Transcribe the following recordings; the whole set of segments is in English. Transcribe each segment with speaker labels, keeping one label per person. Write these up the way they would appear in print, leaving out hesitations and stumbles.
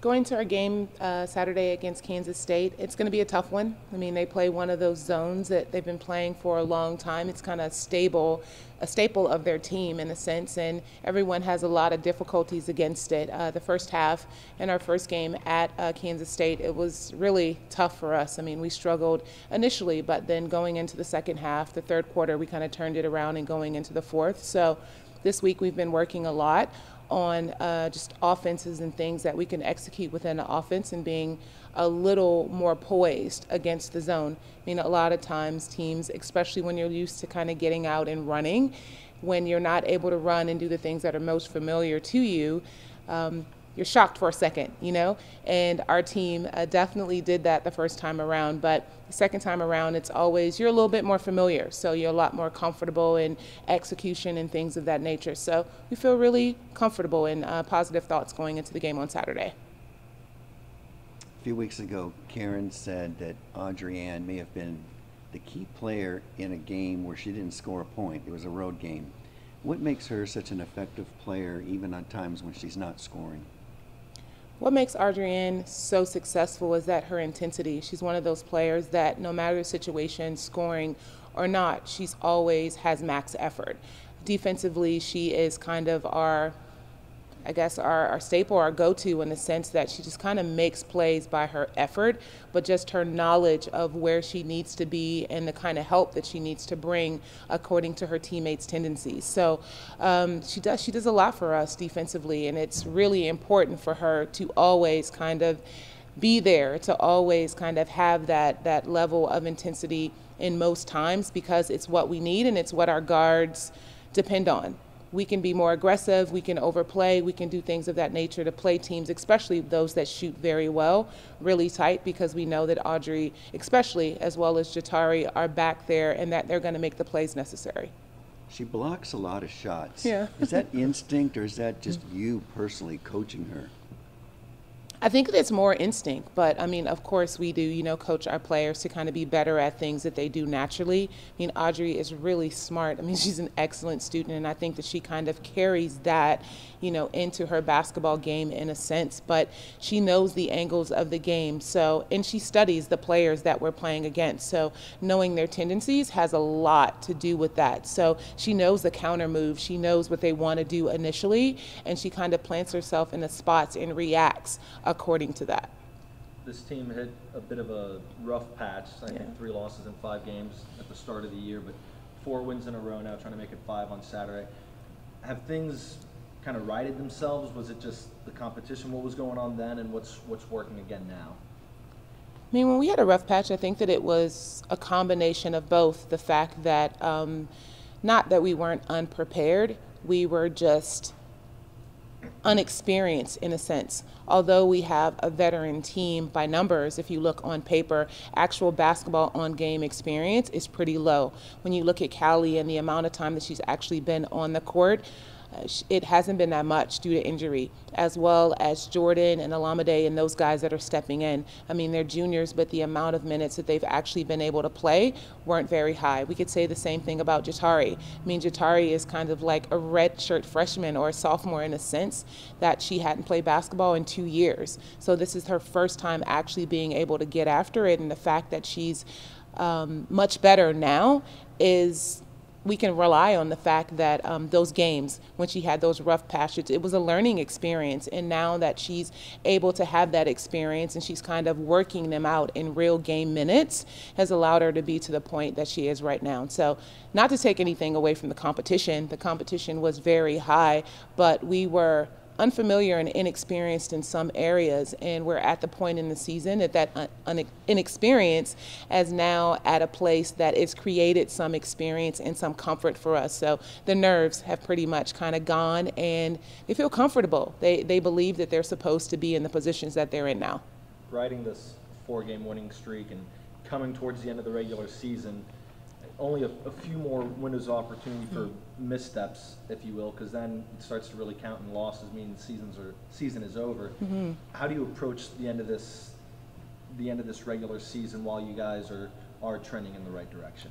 Speaker 1: Going to our game Saturday against Kansas State, it's going to be a tough one. I mean, they play one of those zones that they've been playing for a long time. It's kind of a staple of their team in a sense, and everyone has a lot of difficulties against it. The first half in our first game at Kansas State, it was really tough for us. I mean, we struggled initially, but then going into the second half, the third quarter, we kind of turned it around and going into the fourth. So this week we've been working a lot on just offenses and things that we can execute within the offense and being a little more poised against the zone. I mean, a lot of times teams, especially when you're used to kind of getting out and running, when you're not able to run and do the things that are most familiar to you, you're shocked for a second, you know? And our team definitely did that the first time around, but the second time around, it's always, you're a little bit more familiar, so you're a lot more comfortable in execution and things of that nature. So we feel really comfortable and positive thoughts going into the game on Saturday.
Speaker 2: A few weeks ago, Karen said that Audrey-Ann may have been the key player in a game where she didn't score a point. It was a road game. What makes her such an effective player even on times when she's not scoring?
Speaker 1: What makes Audrey-Ann so successful is that her intensity. She's one of those players that no matter the situation, scoring or not, she's always has max effort. Defensively, she is kind of our staple, our go-to in the sense that she just kind of makes plays by her effort, but just her knowledge of where she needs to be and the kind of help that she needs to bring according to her teammates' tendencies. So she does a lot for us defensively, and it's really important for her to always kind of be there, to always kind of have that level of intensity in most times, because it's what we need and it's what our guards depend on. We can be more aggressive, we can overplay, we can do things of that nature to play teams, especially those that shoot very well, really tight, because we know that Audrey, especially as well as Jatari, are back there and that they're going to make the plays necessary.
Speaker 2: She blocks a lot of shots.
Speaker 1: Yeah.
Speaker 2: Is that instinct or is that just you personally coaching her?
Speaker 1: I think it's more instinct, but I mean, of course we do, coach our players to kind of be better at things that they do naturally. I mean, Audrey is really smart. I mean, she's an excellent student, and I think that she kind of carries that, into her basketball game in a sense, but she knows the angles of the game. So, and she studies the players that we're playing against. So knowing their tendencies has a lot to do with that. So she knows the counter move. She knows what they want to do initially, and she kind of plants herself in the spots and reacts according to that.
Speaker 3: This team hit a bit of a rough patch. I think 3 losses in 5 games at the start of the year, but 4 wins in a row now, trying to make it 5 on Saturday. Have things kind of righted themselves? Was it just the competition? What was going on then, and what's working again now?
Speaker 1: I mean, when we had a rough patch, I think that it was a combination of both. The fact that not that we weren't unprepared, we were just unexperienced in a sense. Although we have a veteran team by numbers, if you look on paper, actual basketball on game experience is pretty low. When you look at Callie and the amount of time that she's actually been on the court, it hasn't been that much due to injury, as well as Jordan and Alameda and those guys that are stepping in. I mean, they're juniors, but the amount of minutes that they've actually been able to play weren't very high. We could say the same thing about Jatari. I mean, Jatari is kind of like a redshirt freshman or a sophomore in a sense that she hadn't played basketball in 2 years. So this is her first time actually being able to get after it, and the fact that she's much better now is we can rely on the fact that those games, when she had those rough patches, it was a learning experience. And now that she's able to have that experience and she's kind of working them out in real game minutes, has allowed her to be to the point that she is right now. So not to take anything away from the competition was very high, but we were unfamiliar and inexperienced in some areas, and we're at the point in the season that inexperience is now at a place that it's created some experience and some comfort for us. So the nerves have pretty much kind of gone, and they feel comfortable. They believe that they're supposed to be in the positions that they're in now.
Speaker 3: Riding this 4-game winning streak and coming towards the end of the regular season, only a few more windows of opportunity for missteps, if you will, because then it starts to really count, and losses mean the season is over. How do you approach the end of this regular season while you guys are trending in the right direction?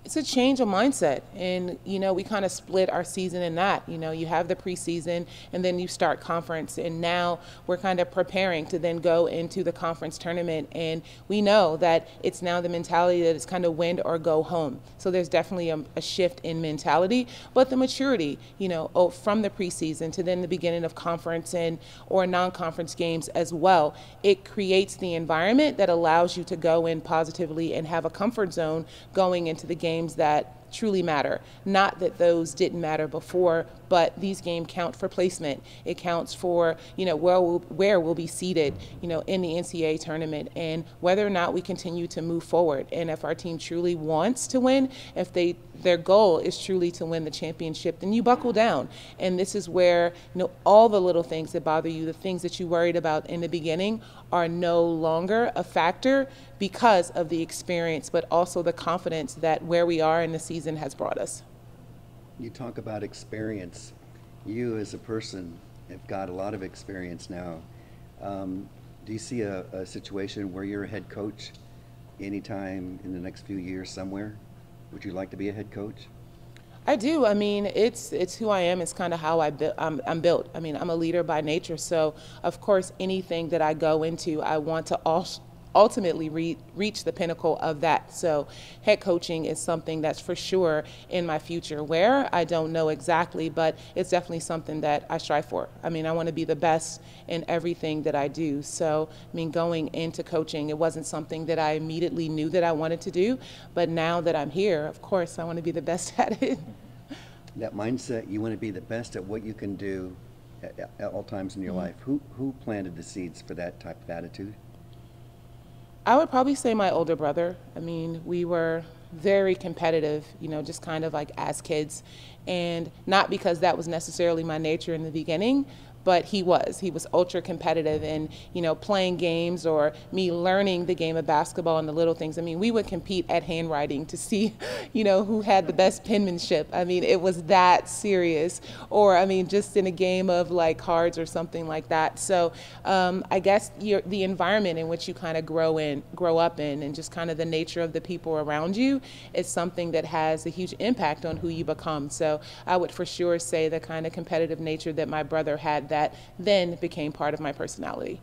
Speaker 1: It's a change of mindset. And, we kind of split our season in that. You have the preseason and then you start conference. And now we're kind of preparing to then go into the conference tournament. And we know that it's now the mentality that it's kind of win or go home. So there's definitely a shift in mentality. But the maturity, from the preseason to then the beginning of conference and or non-conference games as well, it creates the environment that allows you to go in positively and have a comfort zone going into the games that truly matter. Not that those didn't matter before, but these games count for placement. It counts for, where we'll be seated, in the NCAA tournament and whether or not we continue to move forward. And if our team truly wants to win, if their goal is truly to win the championship, then you buckle down. And this is where, all the little things that bother you, the things that you worried about in the beginning are no longer a factor because of the experience, but also the confidence that where we are in the season has brought us.
Speaker 2: You talk about experience. You as a person have got a lot of experience now. Do you see a situation where you're a head coach anytime in the next few years somewhere? Would you like to be a head coach?
Speaker 1: I do. I mean, it's who I am. It's kind of how I'm built. I mean, I'm a leader by nature. So, of course, anything that I go into, I want to ultimately reach the pinnacle of that. So head coaching is something that's for sure in my future. Where, I don't know exactly, but it's definitely something that I strive for. I mean, I want to be the best in everything that I do. So, I mean, going into coaching, it wasn't something that I immediately knew that I wanted to do. But now that I'm here, of course, I want to be the best at it.
Speaker 2: That mindset, you want to be the best at what you can do at all times in your life. Who planted the seeds for that type of attitude?
Speaker 1: I would probably say my older brother. I mean, we were very competitive, just kind of like as kids. And not because that was necessarily my nature in the beginning, but he was ultra competitive and, playing games or me learning the game of basketball and the little things. I mean, we would compete at handwriting to see, who had the best penmanship. I mean, it was that serious. Or, I mean, just in a game of like cards or something like that. So I guess the environment in which you kind of grow up in and just kind of the nature of the people around you is something that has a huge impact on who you become. So I would for sure say the kind of competitive nature that my brother had that then became part of my personality.